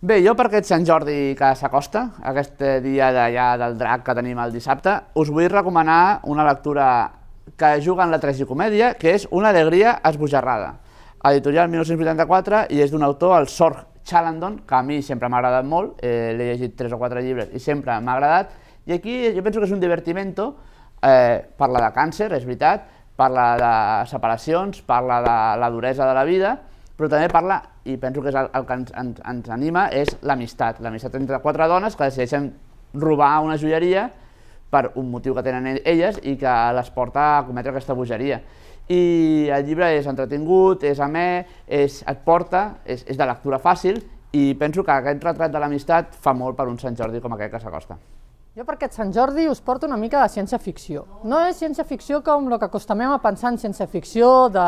Bé, jo per aquest Sant Jordi que s'acosta, aquest dia del drac que tenim el dissabte, us vull recomanar una lectura que juga en la tragicomèdia, que és Una alegria esbojarrada. Editorial 1984 i és d'un autor, el Sorg Chalandon, que a mi sempre m'ha agradat molt, l'he llegit 3 o 4 llibres i sempre m'ha agradat, i aquí jo penso que és un divertimento, parla de càncer, és veritat, parla de separacions, parla de la duresa de la vida, però també parla, i penso que és el que ens anima, és l'amistat entre 4 dones que decideixen robar una joieria per un motiu que tenen elles i que les porta a cometre aquesta bogeria. I el llibre és entretingut, és amè, et porta, és de lectura fàcil, i penso que aquest retrat de l'amistat fa molt per un Sant Jordi com aquest que s'acosta. Jo per aquest Sant Jordi us porto una mica de ciència-ficció. No és ciència-ficció com el que acostumem a pensar en ciència-ficció de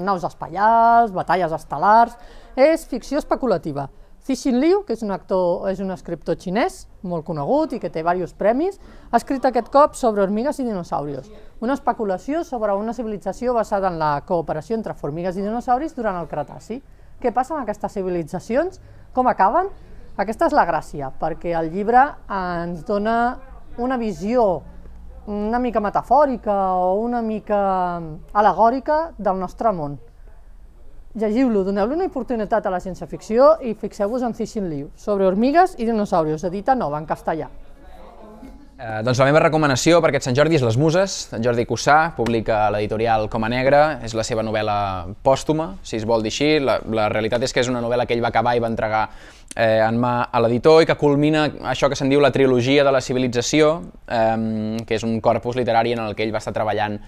naus espacials, batalles estel·lars, és ficció especulativa. Cixin Liu, que és un escriptor xinès molt conegut i que té diversos premis, ha escrit aquest cop sobre hormigues i dinosaurios, una especulació sobre una civilització basada en la cooperació entre formigues i dinosauris durant el Cretaci. Què passa amb aquestes civilitzacions? Com acaben? Aquesta és la gràcia, perquè el llibre ens dona una visió una mica metafòrica o una mica al·legòrica del nostre món. Llegiu-lo, doneu-li una oportunitat a la ciència-ficció i fixeu-vos en Cixin Liu, sobre hormigues i dinosaurios, edita nova, en castellà. Doncs la meva recomanació per aquest Sant Jordi és Les Muses, d'en Jordi Cussà, publica l'editorial Coma Negra, és la seva novel·la pòstuma, si es vol dir així. La realitat és que és una novel·la que ell va acabar i va entregar en mà a l'editor i que culmina això que se'n diu la trilogia de la civilització, que és un corpus literari en el que ell va estar treballant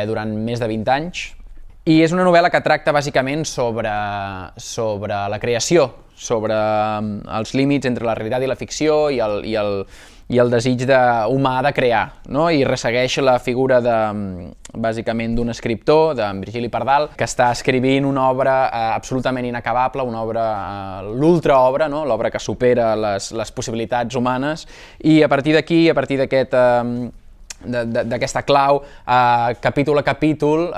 durant més de 20 anys. I és una novel·la que tracta bàsicament sobre la creació, sobre els límits entre la realitat i la ficció i el desig humà de crear, no? I ressegueix la figura bàsicament d'un escriptor, d'en Virgili Pardal, que està escrivint una obra absolutament inacabable, una obra, l'ultraobra, no? L'obra que supera les possibilitats humanes, i a partir d'aquí, a partir d'aquesta clau, capítol a capítol,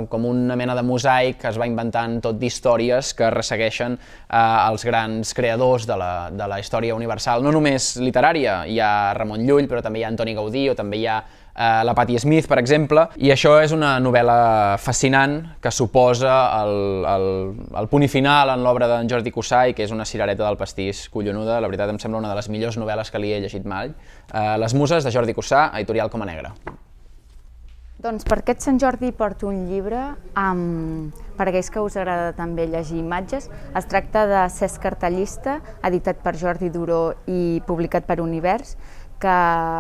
com una mena de mosaic que es va inventant tot d'històries que ressegueixen els grans creadors de la història universal, no només literària. Hi ha Ramon Llull, però també hi ha Antoni Gaudí, o també hi ha la Patti Smith, per exemple, i això és una novel·la fascinant que suposa el punt i final en l'obra d'en Jordi Cussà i que és una cirereta del pastís collonuda. La veritat em sembla una de les millors novel·les que li he llegit mai. Les Muses, de Jordi Cussà, editorial Coma Negra. Doncs per aquest Sant Jordi porto un llibre, per aquells que us agrada també llegir imatges. Es tracta de Cesc Cartellista, editat per Jordi Duró i publicat per Univers, que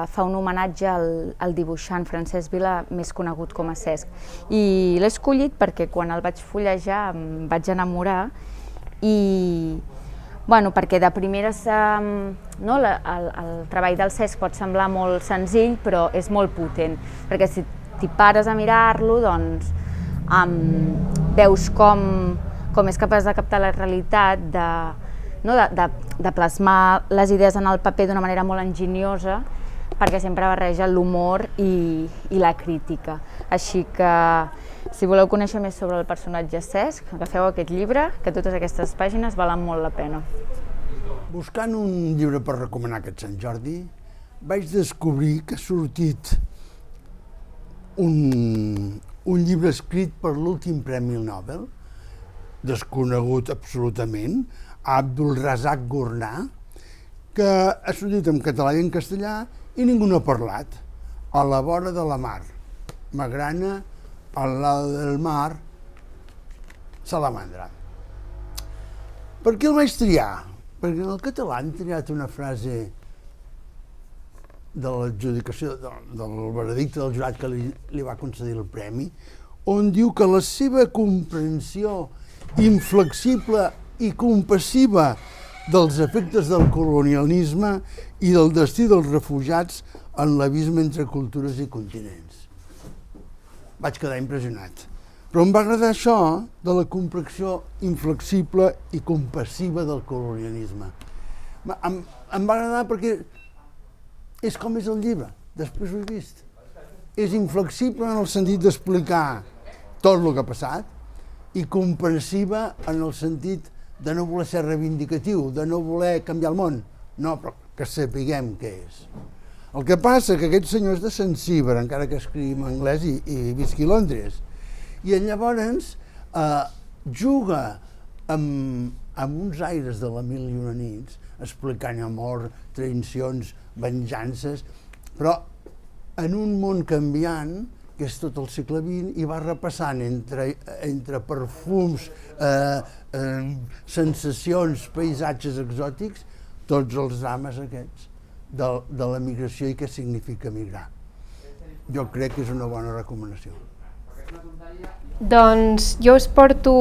fa un homenatge al dibuixant Francesc Vila, més conegut com a Cesc. I l'he escollit perquè quan el vaig fullejar em vaig enamorar i perquè de primeres el treball del Cesc pot semblar molt senzill, però és molt potent, perquè si t'hi pares a mirar-lo, doncs veus com és capaç de captar la realitat, de plasmar les idees en el paper d'una manera molt enginyosa, perquè sempre barreja l'humor i la crítica. Així que, si voleu conèixer més sobre el personatge Cesc, agafeu aquest llibre, que totes aquestes pàgines valen molt la pena. Buscant un llibre per recomanar aquest Sant Jordi, vaig descobrir que ha sortit un llibre escrit per l'últim Premi Nobel, desconegut absolutament, Abdul Razak Gurnah, que ha sortit en català i en castellà i ningú no ha parlat. A la vora de la mar, Magrana, al lado del mar, Salamandra. Per què el vaig triar? Perquè en el català han triat una frase de l'adjudicació del veredicte del jurat que li va concedir el premi, on diu que la seva comprensió inflexible i compassiva dels efectes del colonialisme i del destí dels refugiats en l'abisme entre cultures i continents. Vaig quedar impressionat. Però em va agradar això de la comprensió inflexible i compassiva del colonialisme. Em va agradar perquè és com és el llibre, després ho he vist. És inflexible en el sentit d'explicar tot el que ha passat i comprensiva en el sentit de no voler ser reivindicatiu, de no voler canviar el món. No, però que sapiguem què és. El que passa que aquest senyor és de Sant Cibre, encara que escrigui en anglès i visqui a Londres. I llavors juga amb uns aires de la Mil i una nits, explicant amor, traïcions, venjances, però en un món canviant, que és tot el segle XX, i va repassant entre perfums, sensacions, paisatges exòtics, tots els drames aquests de la migració i què significa migrar. Jo crec que és una bona recomanació. Doncs jo us porto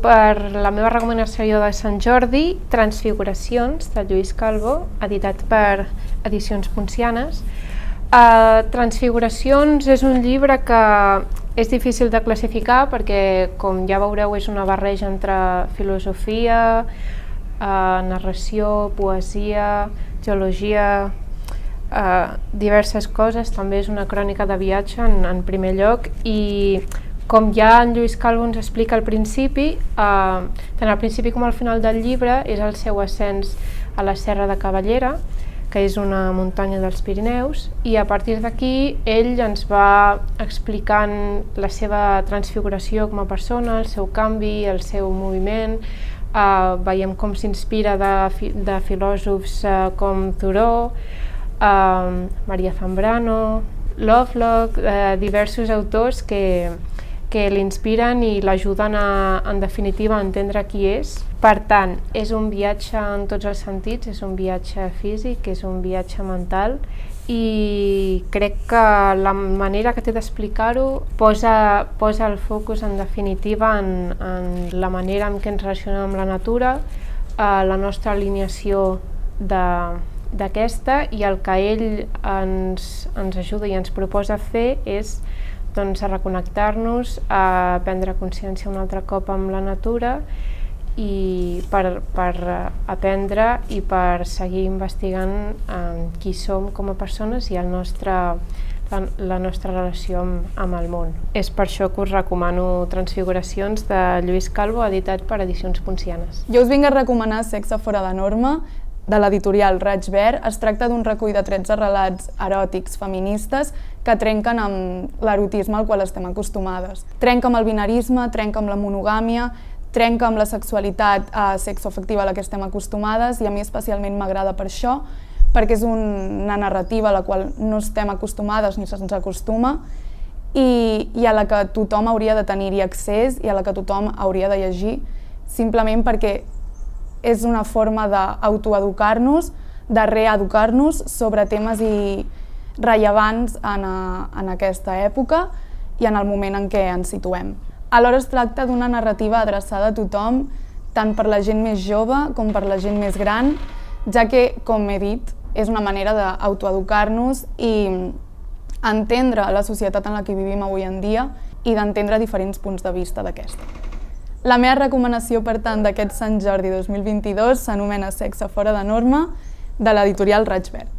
per la meva recomanació de Sant Jordi Transfiguracions, de Lluís Calvo, editat per Edicions Poncianes. Transfiguracions és un llibre que és difícil de classificar perquè, com ja veureu, és una barreja entre filosofia, narració, poesia, geologia, diverses coses. També és una crònica de viatge en primer lloc i, com ja en Lluís Calvo ens explica al principi, tant al principi com al final del llibre, és el seu ascens a la Serra de Cavallera, que és una muntanya dels Pirineus, i a partir d'aquí ell ens va explicant la seva transfiguració com a persona, el seu canvi, el seu moviment. Veiem com s'inspira de filòsofs com Thoreau, Maria Zambrano, Lovelock, diversos autors que l'inspiren i l'ajuden en definitiva a entendre qui és. Per tant, és un viatge en tots els sentits, és un viatge físic, és un viatge mental, i crec que la manera que té d'explicar-ho posa el focus en definitiva en la manera en què ens relacionem amb la natura, la nostra alineació d'aquesta, i el que ell ens ajuda i ens proposa fer és a reconnectar-nos, a prendre consciència un altre cop amb la natura i per aprendre i per seguir investigant qui som com a persones i la nostra relació amb el món. És per això que us recomano Transfiguracions de Lluís Calvo, editat per Edicions Poncianes. Jo us vinc a recomanar Sexe fora de norma, de l'editorial Raig Verd. Es tracta d'un recull de 13 relats eròtics feministes que trenquen amb l'erotisme al qual estem acostumades. Trenca amb el binarisme, trenca amb la monogàmia, trenca amb la sexualitat sexoafectiva a la que estem acostumades, i a mi especialment m'agrada per això, perquè és una narrativa a la qual no estem acostumades ni se'ns acostuma, i a la que tothom hauria de tenir-hi accés i a la que tothom hauria de llegir, simplement perquè és una forma d'autoeducar-nos, de reeducar-nos sobre temes rellevants en aquesta època i en el moment en què ens situem. Alhora es tracta d'una narrativa adreçada a tothom, tant per la gent més jove com per la gent més gran, ja que, com he dit, és una manera d'autoeducar-nos i entendre la societat en la que vivim avui en dia i d'entendre diferents punts de vista d'aquesta. La meva recomanació, per tant, d'aquest Sant Jordi 2022 s'anomena Sexe fora de norma, de l'editorial Raig Verd.